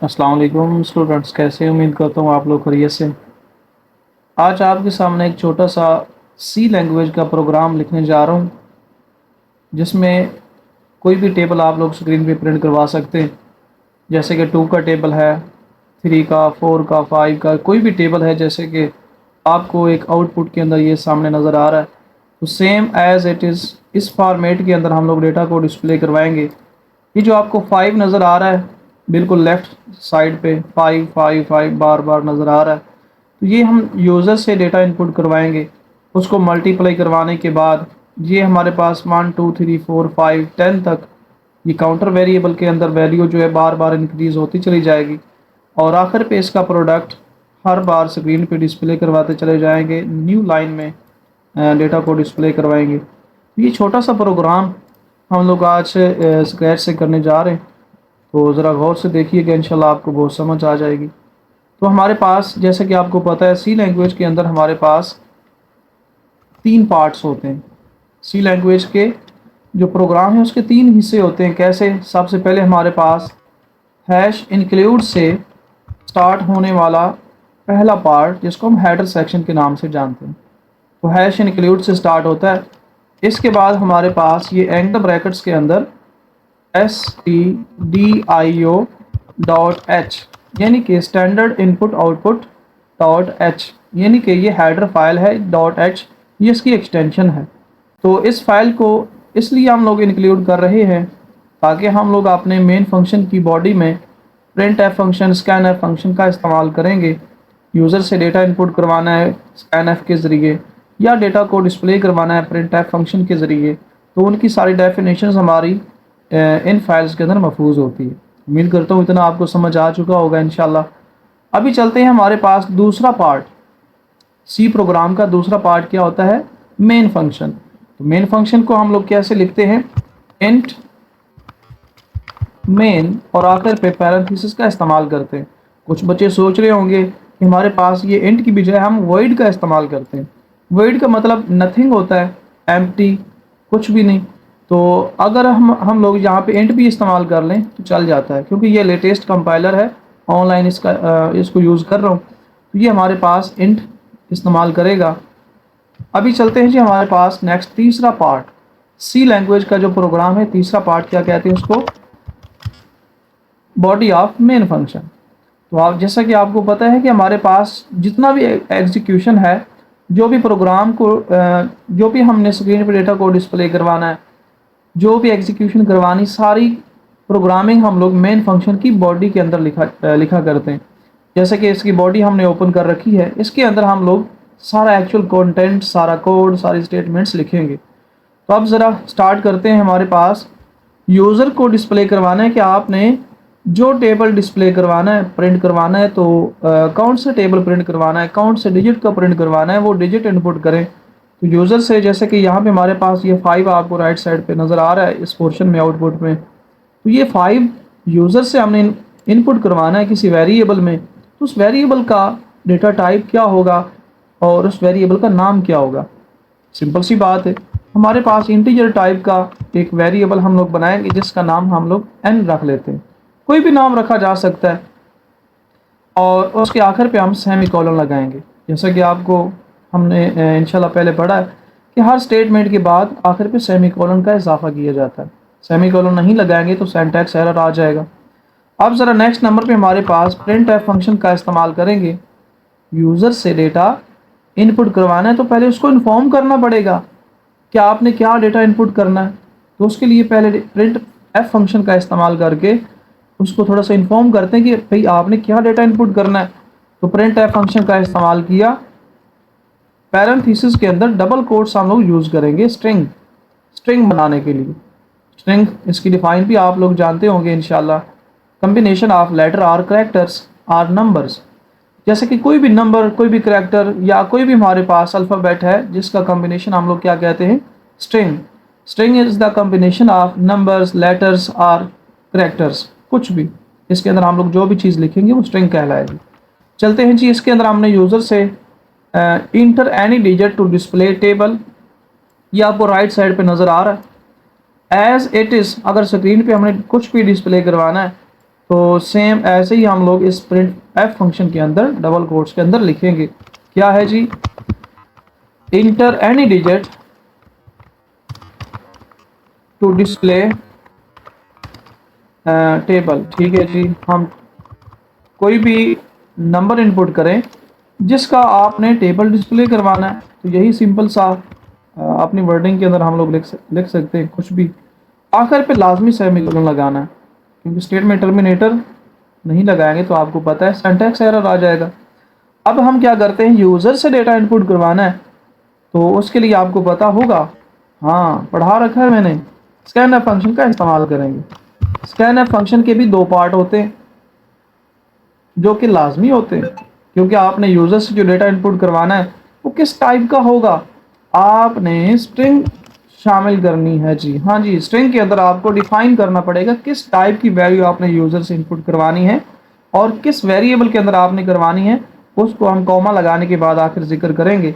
अस्सलाम वालेकुम स्टूडेंट्स, कैसे उम्मीद करता हूँ आप लोग खैरियत से। आज आपके सामने एक छोटा सा सी लैंग्वेज का प्रोग्राम लिखने जा रहा हूँ, जिसमें कोई भी टेबल आप लोग स्क्रीन पे प्रिंट करवा सकते हैं। जैसे कि 2 का टेबल है, 3 का, 4 का, 5 का, कोई भी टेबल है। जैसे कि आपको एक आउटपुट के अंदर ये सामने नज़र आ रहा है, तो सेम एज़ इट इज़ इस फॉर्मेट के अंदर हम लोग डेटा को डिस्प्ले करवाएंगे। ये जो आपको 5 नज़र आ रहा है, बिल्कुल लेफ़्ट साइड पे 5 5 5 बार बार नज़र आ रहा है, तो ये हम यूज़र से डेटा इनपुट करवाएंगे। उसको मल्टीप्लाई करवाने के बाद ये हमारे पास 1 2 3 4 5 10 तक ये काउंटर वेरिएबल के अंदर वैल्यू जो है बार बार इंक्रीज़ होती चली जाएगी, और आखिर पे इसका प्रोडक्ट हर बार स्क्रीन पे डिस्प्ले करवाते चले जाएंगे। न्यू लाइन में डेटा को डिस्प्ले करवाएंगे। ये छोटा सा प्रोग्राम हम लोग आज स्क्रैच से करने जा रहे हैं, तो ज़रा गौर से देखिएगा, इंशाल्लाह आपको बहुत समझ आ जाएगी। तो हमारे पास, जैसे कि आपको पता है, सी लैंग्वेज के अंदर हमारे पास 3 पार्ट्स होते हैं। सी लैंग्वेज के जो प्रोग्राम है उसके 3 हिस्से होते हैं। कैसे? सबसे पहले हमारे पास हैश इंक्लूड से स्टार्ट होने वाला पहला पार्ट, जिसको हम हेडर सेक्शन के नाम से जानते हैं, तो हैश इंक्लूड से स्टार्ट होता है। इसके बाद हमारे पास ये एंगल ब्रैकेट्स के अंदर stdio डॉट एच, यानी कि standard input output dot H, यानी कि ये हेडर फाइल है। डॉट एच ये इसकी एक्सटेंशन है। तो इस फाइल को इसलिए हम लोग इंक्लूड कर रहे हैं ताकि हम लोग अपने मेन फंक्शन की बॉडी में print F function, scan F function का इस्तेमाल करेंगे। यूज़र से डेटा इनपुट करवाना है स्कैन एफ के ज़रिए, या डेटा को डिस्प्ले करवाना है प्रिंट एफ फंक्शन के ज़रिए, तो उनकी सारी डेफिनेशंस हमारी इन फाइल्स के अंदर महफूज होती है। उम्मीद करता हूँ इतना आपको समझ आ चुका होगा इंशाल्लाह। अभी चलते हैं हमारे पास दूसरा पार्ट। सी प्रोग्राम का दूसरा पार्ट क्या होता है? Main function. तो मेन फंक्शन को हम लोग कैसे लिखते हैं? इंट मेन, और आखिर पे पैरेंथेसिस का इस्तेमाल करते हैं। कुछ बच्चे सोच रहे होंगे कि हमारे पास ये इंट की बजाय हम वॉइड का इस्तेमाल करते हैं। वॉइड का मतलब नथिंग होता है, एम्प्टी, कुछ भी नहीं। तो अगर हम लोग यहाँ पे इंट भी इस्तेमाल कर लें तो चल जाता है, क्योंकि ये लेटेस्ट कंपाइलर है, ऑनलाइन इसको यूज़ कर रहा हूँ, तो ये हमारे पास इंट इस्तेमाल करेगा। अभी चलते हैं जी हमारे पास नेक्स्ट तीसरा पार्ट। सी लैंग्वेज का जो प्रोग्राम है, तीसरा पार्ट क्या कहते हैं उसको? Body of main function. तो आप, जैसा कि आपको पता है कि हमारे पास जितना भी एग्जीक्यूशन है, जो भी प्रोग्राम को जो भी हमने स्क्रीन पर डेटा को डिस्प्ले करवाना है, जो भी एग्जीक्यूशन करवानी, सारी प्रोग्रामिंग हम लोग मेन फंक्शन की बॉडी के अंदर लिखा करते हैं। जैसे कि इसकी बॉडी हमने ओपन कर रखी है, इसके अंदर हम लोग सारा एक्चुअल कंटेंट, सारा कोड, सारी स्टेटमेंट्स लिखेंगे। तो अब ज़रा स्टार्ट करते हैं। हमारे पास यूज़र को डिस्प्ले करवाना है कि आपने जो टेबल डिस्प्ले करवाना है, प्रिंट करवाना है, तो कौन सा टेबल प्रिंट करवाना है, कौन से डिजिट का प्रिंट करवाना है, वो डिजिट इनपुट करें। तो यूज़र से, जैसे कि यहाँ पे हमारे पास ये 5 आपको राइट साइड पे नज़र आ रहा है इस पोर्शन में, आउटपुट में, तो ये 5 यूज़र से हमने इनपुट करवाना है किसी वेरिएबल में। तो उस वेरिएबल का डेटा टाइप क्या होगा और उस वेरिएबल का नाम क्या होगा? सिंपल सी बात है, हमारे पास इंटीजर टाइप का एक वेरिएबल हम लोग बनाएंगे जिसका नाम हम लोग n रख लेते हैं। कोई भी नाम रखा जा सकता है, और उसके आखिर पे हम सेमी कॉलन लगाएंगे। जैसा कि आपको हमने इंशाल्लाह पहले पढ़ा है कि हर स्टेटमेंट के बाद आखिर पे सेमी कॉलन का इजाफा किया जाता है। सेमी कॉलन नहीं लगाएंगे तो सिंटैक्स एरर आ जाएगा। अब ज़रा नेक्स्ट नंबर पे हमारे पास प्रिंट एफ फंक्शन का इस्तेमाल करेंगे। यूज़र से डेटा इनपुट करवाना है तो पहले उसको इन्फॉर्म करना पड़ेगा कि आपने क्या डेटा इनपुट करना है। तो उसके लिए पहले प्रिंट एफ फंक्शन का इस्तेमाल करके उसको थोड़ा सा इन्फॉर्म करते हैं कि भाई आपने क्या डेटा इनपुट करना है। तो प्रिंट एफ फंक्शन का इस्तेमाल किया, पैरेंथेसिस के अंदर डबल कोट्स हम लोग यूज़ करेंगे स्ट्रिंग बनाने के लिए। स्ट्रिंग, इसकी डिफाइन भी आप लोग जानते होंगे इंशाल्लाह। Combination of letter or characters or numbers. जैसे कि कोई भी नंबर, कोई भी करैक्टर, या कोई भी हमारे पास अल्फ़ाबेट है जिसका कम्बिनेशन हम लोग क्या कहते हैं? String. String is the combination of numbers, letters or characters. कुछ भी इसके अंदर हम लोग जो भी चीज़ लिखेंगे वो स्ट्रिंग कहलाएगी। चलते हैं जी, इसके अंदर हमने यूज़र से enter any digit to display table, ये आपको राइट साइड पे नज़र आ रहा है। एज इट इज़, अगर स्क्रीन पे हमने कुछ भी डिस्प्ले करवाना है तो सेम ऐसे ही हम लोग इस प्रिंट एफ फंक्शन के अंदर डबल कोट्स के अंदर लिखेंगे, क्या है जी, enter any digit to display table. ठीक है जी, हम कोई भी नंबर इनपुट करें जिसका आपने टेबल डिस्प्ले करवाना है, तो यही सिंपल सा अपनी वर्डिंग के अंदर हम लोग लिख सकते हैं कुछ भी। आखिर पे लाजमी सेमीकोलन लगाना है, क्योंकि स्टेटमेंट टर्मिनेटर नहीं लगाएंगे तो आपको पता है सिंटैक्स एरर आ जाएगा। अब हम क्या करते हैं, यूज़र से डेटा इनपुट करवाना है, तो उसके लिए आपको पता होगा, हाँ पढ़ा रखा है मैंने, स्कैनएफ फंक्शन का इस्तेमाल करेंगे। स्कैनएफ फंक्शन के भी दो पार्ट होते हैं जो कि लाजमी होते हैं, क्योंकि आपने यूज़र से जो डेटा इनपुट करवाना है वो किस टाइप का होगा, आपने स्ट्रिंग शामिल करनी है जी। हाँ जी, स्ट्रिंग के अंदर आपको डिफाइन करना पड़ेगा किस टाइप की वैल्यू आपने यूज़र से इनपुट करवानी है और किस वेरिएबल के अंदर आपने करवानी है, उसको हम कॉमा लगाने के बाद आखिर जिक्र करेंगे।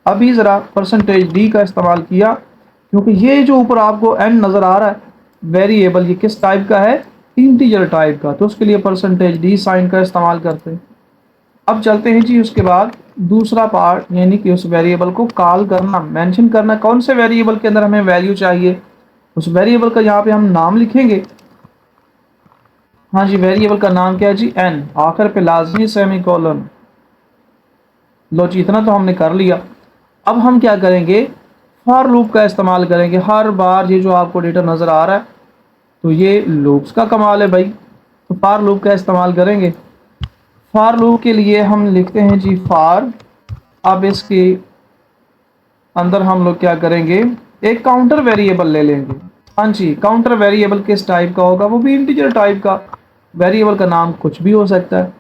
अभी ज़रा %d का इस्तेमाल किया, क्योंकि ये जो ऊपर आपको n नज़र आ रहा है वेरिएबल, ये किस टाइप का है, इंटीजर टाइप का, तो उसके लिए %d साइन का इस्तेमाल करते हैं। अब चलते हैं जी उसके बाद दूसरा पार्ट, यानी कि उस वेरिएबल को कॉल करना, मेंशन करना, कौन से वेरिएबल के अंदर हमें वैल्यू चाहिए, उस वेरिएबल का यहाँ पे हम नाम लिखेंगे। हाँ जी, वेरिएबल का नाम क्या है जी, n, आखिर पे लाजमी सेमीकोलन। लो जी, इतना तो हमने कर लिया। अब हम क्या करेंगे, फॉर लूप का इस्तेमाल करेंगे। हर बार ये जो आपको डेटा नज़र आ रहा है, तो ये लूप्स का कमाल है भाई, तो फॉर लूप का इस्तेमाल करेंगे। फॉर लूप के लिए हम लिखते हैं जी फॉर। अब इसके अंदर हम लोग क्या करेंगे, एक काउंटर वेरिएबल ले लेंगे। हाँ जी, काउंटर वेरिएबल किस टाइप का होगा, वो भी इंटीजर टाइप का। वेरिएबल का नाम कुछ भी हो सकता है,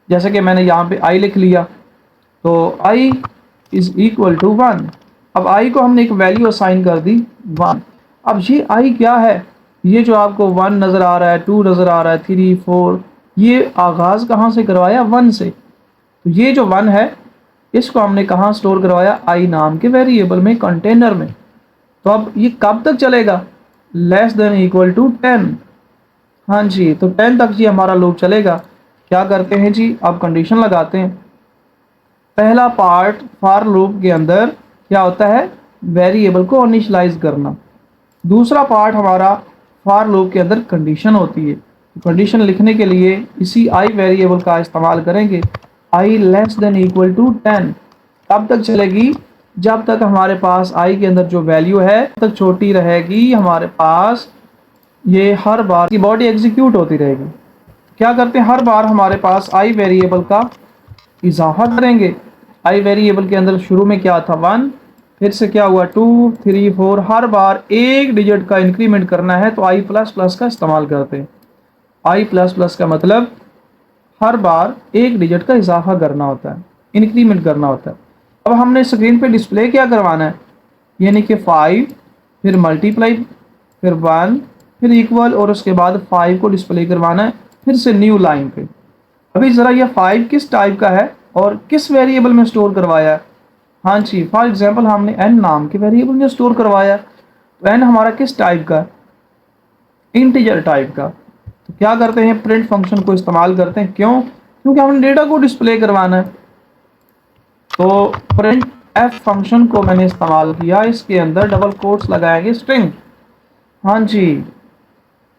जैसे कि मैंने यहाँ पे i लिख लिया, तो i इज इक्वल टू 1। अब i को हमने एक वैल्यू असाइन कर दी 1। अब ये i क्या है, ये जो आपको 1 नज़र आ रहा है, 2 नज़र आ रहा है, 3, 4, ये आगाज़ कहाँ से करवाया, 1 से। तो ये जो 1 है इसको हमने कहाँ स्टोर करवाया, i नाम के वेरिएबल में, कंटेनर में। तो अब ये कब तक चलेगा, लेस देन इक्वल टू 10। हाँ जी, तो 10 तक ये हमारा लूप चलेगा। क्या करते हैं जी, अब कंडीशन लगाते हैं। पहला पार्ट फॉर लूप के अंदर क्या होता है, वेरिएबल को इनिशियलाइज करना। दूसरा पार्ट हमारा फॉर लूप के अंदर कंडीशन होती है। तो कंडीशन लिखने के लिए इसी i वेरिएबल का इस्तेमाल करेंगे। i less than equal to 10 तब तक चलेगी जब तक हमारे पास i के अंदर जो वैल्यू है तब तक छोटी रहेगी, हमारे पास ये हर बार की बॉडी एग्जीक्यूट होती रहेगी। क्या करते हैं, हर बार हमारे पास i वेरिएबल का इजाफा करेंगे। i वेरिएबल के अंदर शुरू में क्या था, 1, फिर से क्या हुआ 2, 3, 4, हर बार एक डिजिट का इंक्रीमेंट करना है तो i प्लस प्लस का इस्तेमाल करते हैं। i प्लस प्लस का मतलब हर बार एक डिजिट का इजाफा करना होता है, इंक्रीमेंट करना होता है। अब हमने स्क्रीन पे डिस्प्ले क्या करवाना है, यानी कि 5, फिर मल्टीप्लाई, फिर 1, फिर इक्वल, और उसके बाद 5 को डिस्प्ले करवाना है फिर से न्यू लाइन पे। अभी ज़रा यह 5 किस टाइप का है और किस वेरिएबल में स्टोर करवाया है। हाँ जी, फॉर एग्जांपल हमने n नाम के वेरिएबल में स्टोर करवाया, तो n हमारा किस टाइप का है, इंटीजर टाइप का। तो क्या करते हैं, प्रिंट फंक्शन को इस्तेमाल करते हैं। क्यों, क्योंकि हमने डेटा को डिस्प्ले करवाना है। तो प्रिंट एफ फंक्शन को मैंने इस्तेमाल किया, इसके अंदर डबल कोट्स लगाएंगे, स्ट्रिंग। हाँ जी,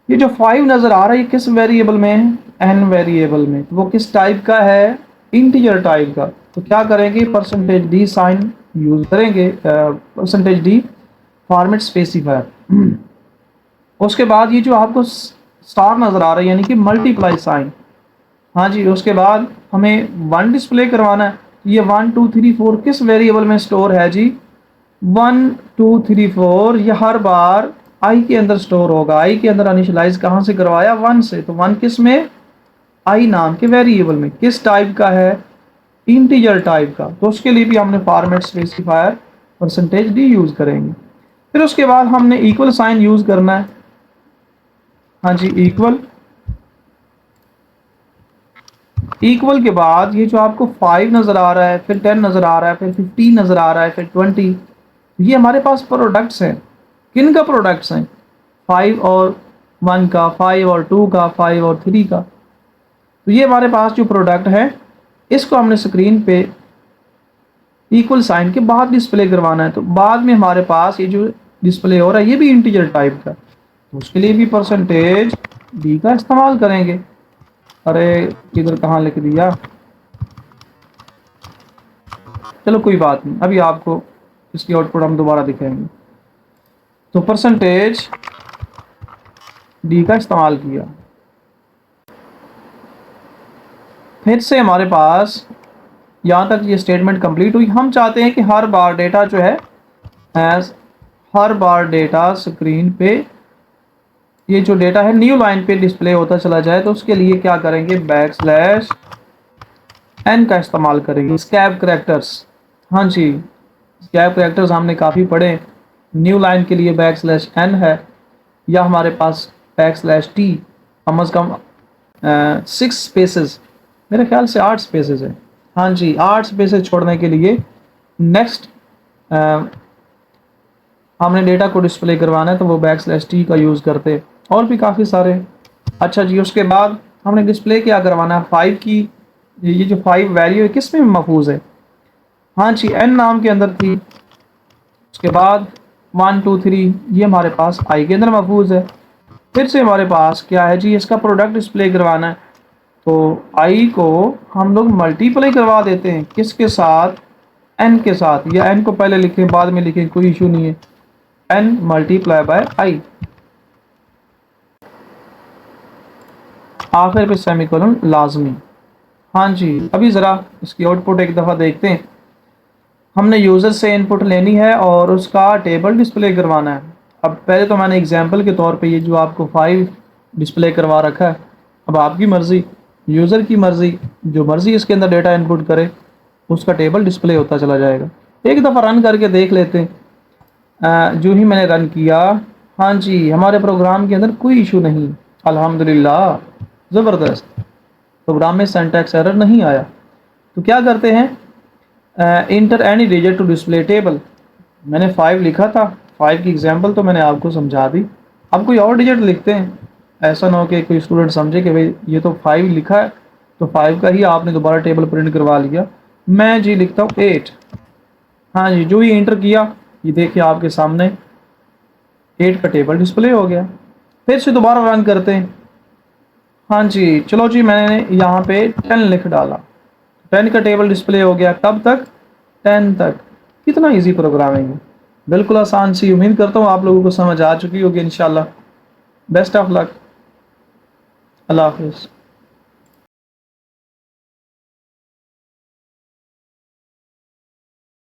ये जो 5 नज़र आ रहा है ये किस वेरिएबल में है, n वेरिएबल में। तो वो किस टाइप का है, इंटीजर टाइप का। तो क्या करेंगे, %d साइन यूज करेंगे, %d फॉर्मेट स्पेसिफायर। उसके बाद ये जो आपको स्टार नज़र आ रहा है, यानी कि मल्टीप्लाई साइन। हाँ जी, उसके बाद हमें 1 डिस्प्ले करवाना है। ये 1, 2, 3, 4 किस वेरिएबल में स्टोर है जी, 1, 2, 3, 4, ये हर बार i के अंदर स्टोर होगा। i के अंदर इनिशियलाइज कहाँ से करवाया, 1 से। तो 1 किस में, i नाम के वेरिएबल में, किस टाइप का है, इंटीजर टाइप का। तो उसके लिए भी हमने फॉर्मेट स्पेसिफायर %d यूज़ करेंगे। फिर उसके बाद हमने इक्वल साइन यूज़ करना है। हाँ जी, इक्वल। इक्वल के बाद ये जो आपको 5 नज़र आ रहा है, फिर 10 नज़र आ रहा है, फिर 15 नज़र आ रहा है, फिर 20, ये हमारे पास प्रोडक्ट्स हैं। किन का प्रोडक्ट्स हैं, 5 और 1 का, 5 और 2 का, 5 और 3 का। तो ये हमारे पास जो प्रोडक्ट है इसको हमने स्क्रीन पे इक्वल साइन के बाद डिस्प्ले करवाना है। तो बाद में हमारे पास ये जो डिस्प्ले हो रहा है ये भी इंटीजर टाइप का, तो उसके लिए भी परसेंटेज डी का इस्तेमाल करेंगे। अरे इधर कहाँ लिख दिया, चलो कोई बात नहीं, अभी आपको इसकी आउटपुट हम दोबारा दिखाएंगे। तो परसेंटेज डी का इस्तेमाल किया। फिर से हमारे पास यहाँ तक ये स्टेटमेंट कंप्लीट हुई। हम चाहते हैं कि हर बार डेटा जो है हर बार डेटा स्क्रीन पे ये जो डेटा है न्यू लाइन पे डिस्प्ले होता चला जाए। तो उसके लिए क्या करेंगे, बैकस्लैश एन का इस्तेमाल करेंगे। स्कैप करैक्टर्स, हाँ जी स्कैप करैक्टर्स हमने काफ़ी पढ़े। न्यू लाइन के लिए बैकस्लैश एन है, या हमारे पास बैकस्लैश टी, कम अज़ कम 6 स्पेसेस, मेरे ख्याल से 8 स्पेसेस है, हाँ जी 8 स्पेसेस छोड़ने के लिए नेक्स्ट हमने डेटा को डिस्प्ले करवाना है तो वो बैकस्लैश टी का यूज़ करते। और भी काफ़ी सारे। अच्छा जी, उसके बाद हमने डिस्प्ले क्या करवाना है, 5 की ये जो 5 वैल्यू है किस में महफूज है, हाँ जी एन नाम के अंदर थी। उसके बाद 1 2 3 ये हमारे पास आई के अंदर महफूज है। फिर से हमारे पास क्या है जी, इसका प्रोडक्ट डिस्प्ले करवाना है। तो आई को हम लोग मल्टीप्लाई करवा देते हैं, किसके साथ, एन के साथ, या एन को पहले लिखें बाद में लिखें कोई इशू नहीं है, एन मल्टीप्लाई बाय आई, आखिर पे सेमीकोलन लाजमी। हाँ जी, अभी ज़रा इसकी आउटपुट एक दफ़ा देखते हैं। हमने यूज़र से इनपुट लेनी है और उसका टेबल डिस्प्ले करवाना है। अब पहले तो मैंने एग्जांपल के तौर पे ये जो आपको 5 डिस्प्ले करवा रखा है, अब आपकी मर्ज़ी, यूज़र की मर्ज़ी, जो मर्ज़ी इसके अंदर डेटा इनपुट करे उसका टेबल डिस्प्ले होता चला जाएगा। एक दफ़ा रन करके देख लेते हैं। जो ही मैंने रन किया, हाँ जी हमारे प्रोग्राम के अंदर कोई इशू नहीं, अल्हम्दुलिल्लाह, ज़बरदस्त, प्रोग्राम में सिंटैक्स एरर नहीं आया। तो क्या करते हैं, enter any digit to display table. मैंने 5 लिखा था, 5 की एग्जांपल तो मैंने आपको समझा दी। अब कोई और डिजिट लिखते हैं, ऐसा ना हो कि कोई स्टूडेंट समझे कि भाई ये तो 5 लिखा है तो 5 का ही आपने दोबारा टेबल प्रिंट करवा लिया। मैं जी लिखता हूँ 8। हाँ जी, जो ही इंटर किया ये देखिए आपके सामने 8 का टेबल डिस्प्ले हो गया। फिर से दोबारा रन करते हैं। हाँ जी चलो जी, मैंने यहाँ पे 10 लिख डाला, 10 का टेबल डिस्प्ले हो गया। कब तक, 10 तक। कितना इजी प्रोग्रामिंग है, बिल्कुल आसान सी। उम्मीद करता हूँ आप लोगों को समझ आ चुकी होगी इंशाल्लाह। बेस्ट ऑफ लक, अल्लाह हाफिज़।